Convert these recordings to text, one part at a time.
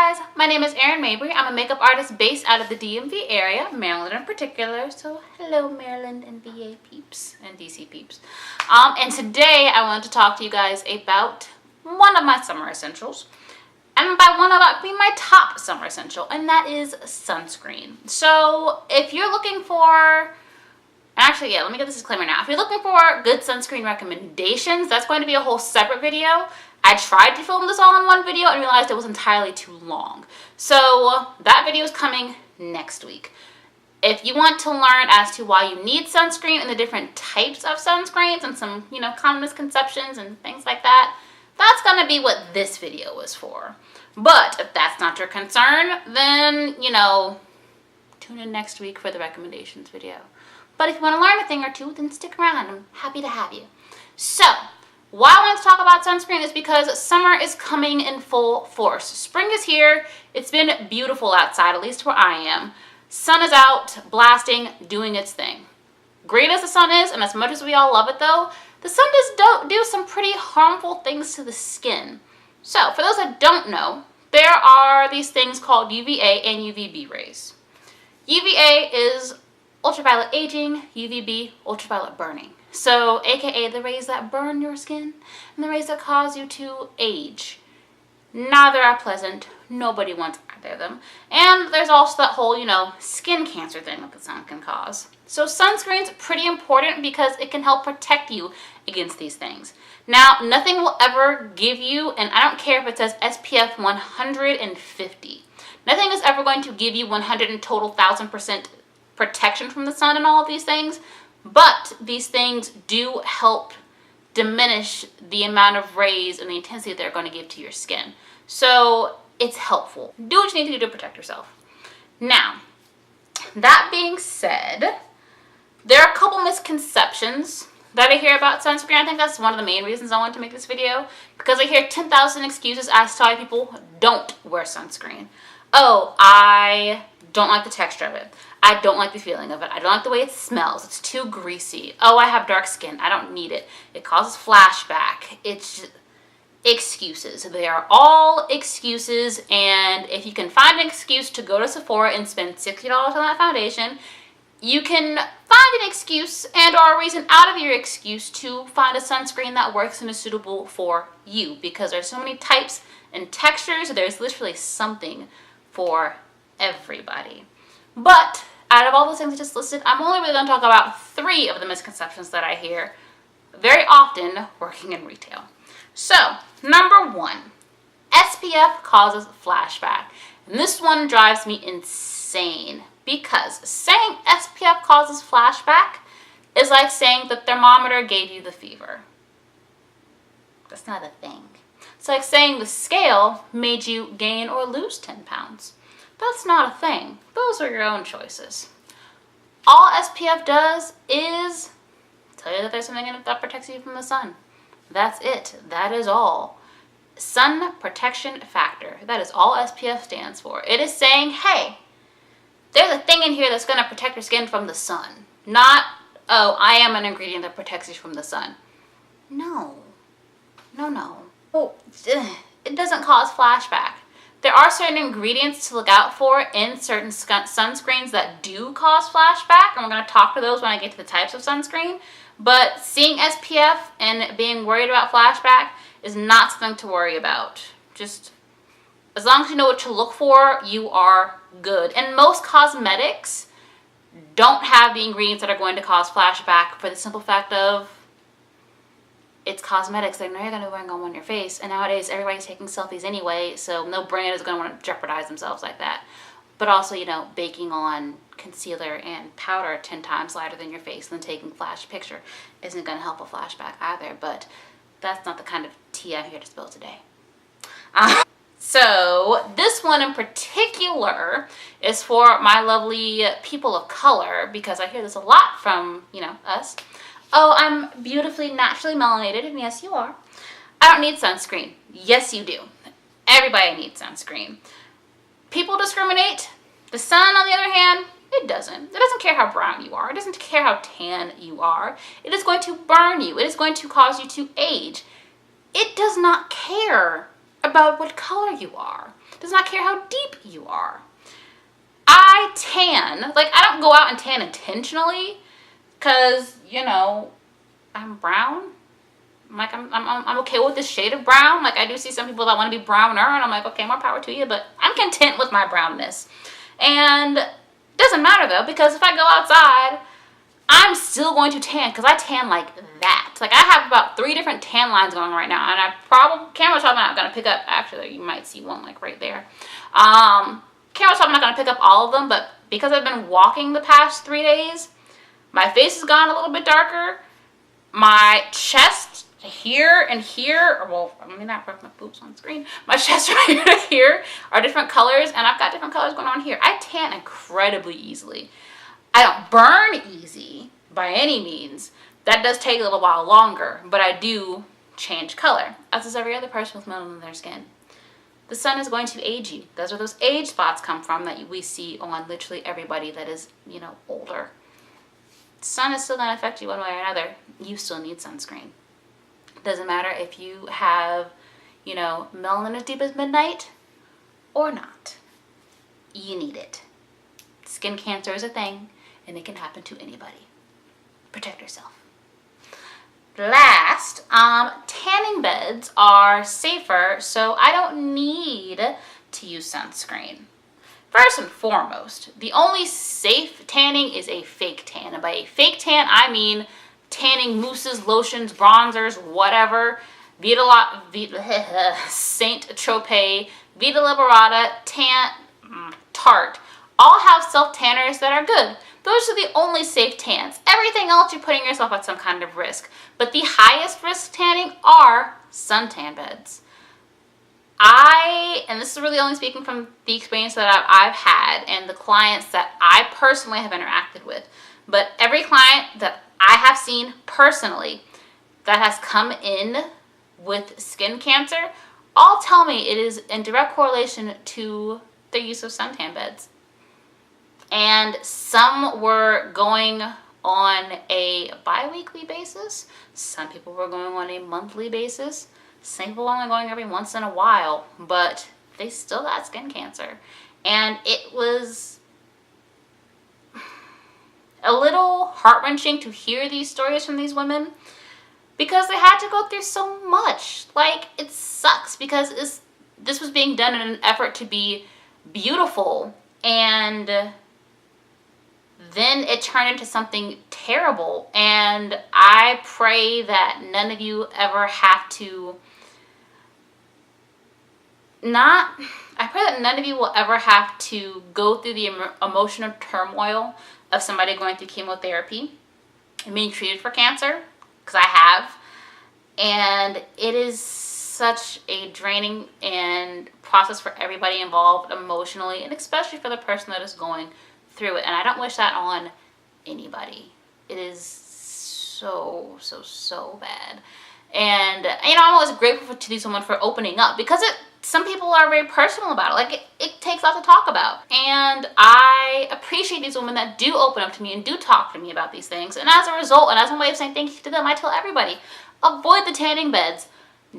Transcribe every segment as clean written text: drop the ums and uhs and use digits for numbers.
guys, my name is Erin Mabry. I'm a makeup artist based out of the DMV area, Maryland in particular. So hello Maryland and VA peeps and DC peeps. And today I wanted to talk to you guys about one of my summer essentials. And by one of that, I mean my top summer essential, and that is sunscreen. So if you're looking for, actually, yeah, let me get this disclaimer now. If you're looking for good sunscreen recommendations, that's going to be a whole separate video. I tried to film this all in one video and realized it was entirely too long. So that video is coming next week. If you want to learn as to why you need sunscreen and the different types of sunscreens and some, common misconceptions and things like that, that's going to be what this video is for. But if that's not your concern, then, tune in next week for the recommendations video. But if you want to learn a thing or two, then stick around. I'm happy to have you. So, why I wanted to talk about sunscreen is because summer is coming in full force. Spring is here. It's been beautiful outside, at least where I am. Sun is out, blasting, doing its thing. Great as the sun is, and as much as we all love it though, the sun does do some pretty harmful things to the skin. So, for those that don't know, there are these things called UVA and UVB rays. UVA is ultraviolet aging, UVB, ultraviolet burning. So, aka the rays that burn your skin and the rays that cause you to age. Neither are pleasant. Nobody wants either of them. And there's also that whole, skin cancer thing that the sun can cause. So sunscreen's pretty important because it can help protect you against these things. Now, nothing will ever give you, and I don't care if it says SPF 150. Nothing is ever going to give you 100 and total 1000% protection from the sun and all of these things. But these things do help diminish the amount of rays and the intensity they're going to give to your skin. So it's helpful. Do what you need to do to protect yourself. Now, that being said, there are a couple misconceptions that I hear about sunscreen. I think that's one of the main reasons I wanted to make this video, because I hear 10,000 excuses as to why people don't wear sunscreen. Oh, I don't like the texture of it. I don't like the feeling of it. I don't like the way it smells. It's too greasy. Oh, I have dark skin. I don't need it. It causes flashback. It's just excuses. They are all excuses, and if you can find an excuse to go to Sephora and spend $60 on that foundation, you can find an excuse and or a reason out of your excuse to find a sunscreen that works and is suitable for you, because there's so many types and textures. There's literally something for everybody. But out of all those things I just listed, I'm only really going to talk about 3 of the misconceptions that I hear very often working in retail. So, number 1, SPF causes flashback. And this one drives me insane, because saying SPF causes flashback is like saying the thermometer gave you the fever. That's not a thing. It's like saying the scale made you gain or lose 10 pounds. That's not a thing. Those are your own choices. All SPF does is tell you that there's something in it that protects you from the sun. That's it. That is all. Sun protection factor. That is all SPF stands for. It is saying, hey, there's a thing in here that's going to protect your skin from the sun. Not, oh, I am an ingredient that protects you from the sun. No. No. Oh, it doesn't cause flashback. There are certain ingredients to look out for in certain sunscreens that do cause flashback, and we're going to talk to those when I get to the types of sunscreen. But seeing SPF and being worried about flashback is not something to worry about. Just as long as you know what to look for, you are good. And most cosmetics don't have the ingredients that are going to cause flashback for the simple fact of it's cosmetics. They know you're going to be wearing them on your face, and nowadays everybody's taking selfies anyway, so no brand is going to want to jeopardize themselves like that. But also, baking on concealer and powder 10 times lighter than your face and then taking flash picture isn't going to help a flashback either, but that's not the kind of tea I'm here to spill today. So this one in particular is for my lovely people of color, because I hear this a lot from, us. Oh, I'm beautifully, naturally melanated, and yes, you are. I don't need sunscreen. Yes, you do. Everybody needs sunscreen. People discriminate. The sun, on the other hand, it doesn't. It doesn't care how brown you are. It doesn't care how tan you are. It is going to burn you. It is going to cause you to age. It does not care about what color you are. It does not care how deep you are. I tan. Like, I don't go out and tan intentionally because, you know, I'm brown. Like, I'm okay with this shade of brown. Like, I do see some people that want to be browner, and I'm like, okay, more power to you, but I'm content with my brownness. And it doesn't matter, though, because if I go outside, I'm still going to tan because I tan like that. Like, I have about 3 different tan lines going on right now, and I probably, camera shot, I'm not going to pick up, actually, you might see one, like, right there. Camera shot, I'm not going to pick up all of them, but because I've been walking the past 3 days, my face has gone a little bit darker. My chest here and here, or well, let me not rub my boobs on screen. My chest right here to here are different colors, and I've got different colors going on here. I tan incredibly easily. I don't burn easy by any means. That does take a little while longer, but I do change color, as does every other person with melanin in their skin. The sun is going to age you. Those are those age spots come from that we see on literally everybody that is, you know, older. The sun is still going to affect you one way or another. You still need sunscreen. Doesn't matter if you have, you know, melanin as deep as midnight or not. You need it. Skin cancer is a thing, and it can happen to anybody. Protect yourself. Last, tanning beds are safer, so I don't need to use sunscreen. First and foremost, the only safe tanning is a fake tan. And by a fake tan, I mean tanning mousses, lotions, bronzers, whatever. Saint Tropez, Vita Liberata, Tarte, all have self-tanners that are good. Those are the only safe tans. Everything else, you're putting yourself at some kind of risk. But the highest risk tanning are suntan beds. And this is really only speaking from the experience that I've had and the clients that I personally have interacted with. But every client that I have seen personally that has come in with skin cancer all tell me it is in direct correlation to the use of suntan beds. And some were going on a bi-weekly basis. Some people were going on a monthly basis. Some people only going every once in a while, but they still got skin cancer. And it was a little heart-wrenching to hear these stories from these women because they had to go through so much. Like, it sucks because this was being done in an effort to be beautiful, and then it turned into something terrible. And I pray that none of you ever have to I pray that none of you will ever have to go through the emotional turmoil of somebody going through chemotherapy and being treated for cancer, because I have. And it is such a draining and process for everybody involved emotionally, and especially for the person that is going through it. And I don't wish that on anybody. It is so bad. And, you know, I'm always grateful to these women for opening up, because some people are very personal about it. Like, it takes a lot to talk about. And I appreciate these women that do open up to me and do talk to me about these things. And as a result, and as a way of saying thank you to them, I tell everybody, avoid the tanning beds.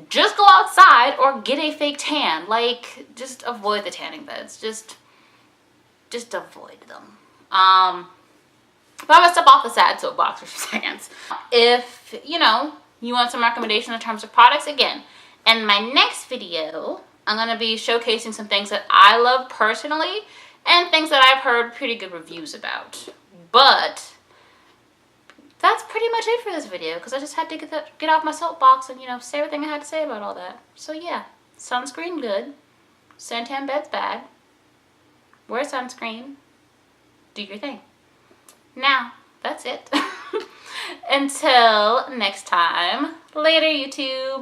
Just go outside or get a fake tan. Like, just avoid the tanning beds. Just avoid them. But I'm gonna step off the sad soapbox for a second. If, you know, you want some recommendations in terms of products, again, in my next video, I'm going to be showcasing some things that I love personally and things that I've heard pretty good reviews about. But that's pretty much it for this video, because I just had to get off my soapbox and, you know, say everything I had to say about all that. So yeah, sunscreen good, suntan beds bad, wear sunscreen, do your thing. Now, that's it. Until next time, later YouTube.